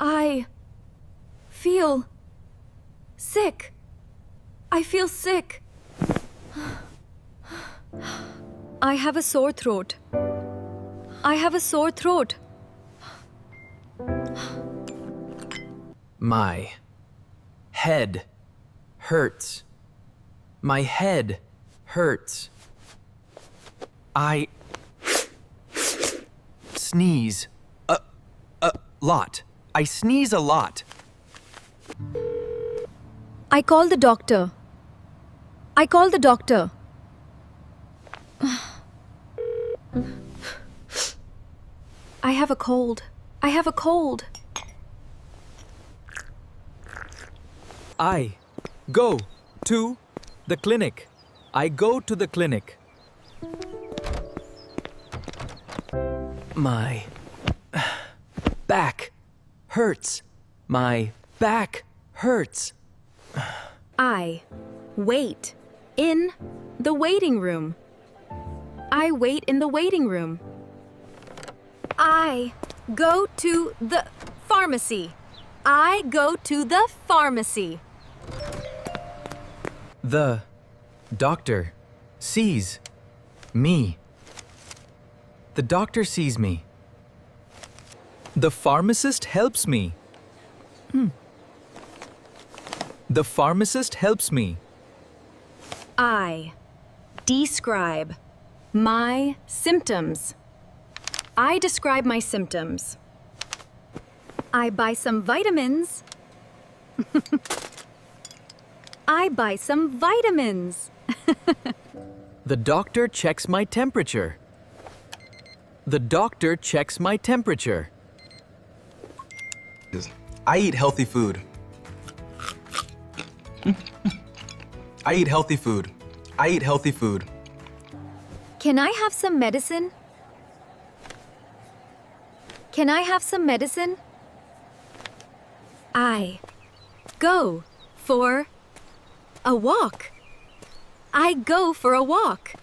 I feel sick. I feel sick. I have a sore throat. I have a sore throat. My head hurts. My head hurts. I sneeze a lot. I sneeze a lot. I call the doctor. I call the doctor. I have a cold. I have a cold. I go to the clinic. I go to the clinic. My back hurts. My back hurts. I wait in the waiting room. I wait in the waiting room. I go to the pharmacy. I go to the pharmacy. The doctor sees me. The doctor sees me. The pharmacist helps me. The pharmacist helps me. I describe my symptoms. I describe my symptoms. I buy some vitamins. I buy some vitamins. The doctor checks my temperature. The doctor checks my temperature. I eat healthy food. I eat healthy food. I eat healthy food. Can I have some medicine? Can I have some medicine? I go for a walk. I go for a walk.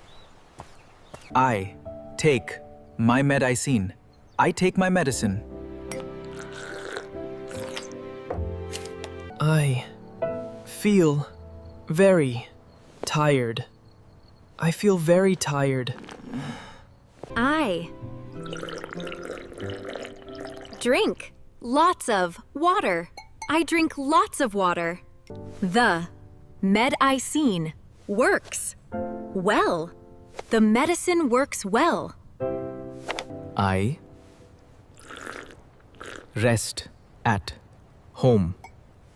I take my medicine. I take my medicine. I feel very tired. I feel very tired. I drink lots of water. I drink lots of water. The medicine works well. The medicine works well. I rest at home.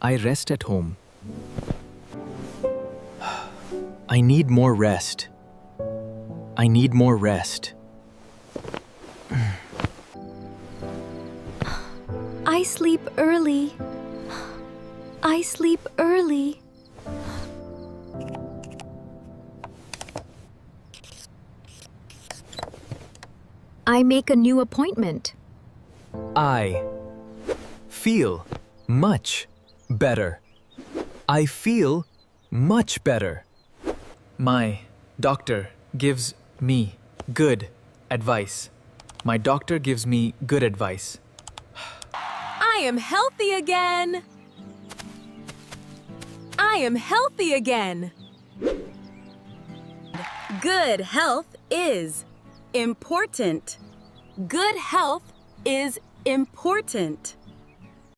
I rest at home. I need more rest. I need more rest. I sleep early. I sleep early. I make a new appointment. I feel much better. I feel much better. My doctor gives me good advice. My doctor gives me good advice. I am healthy again. I am healthy again. Good health is important. Good health is important.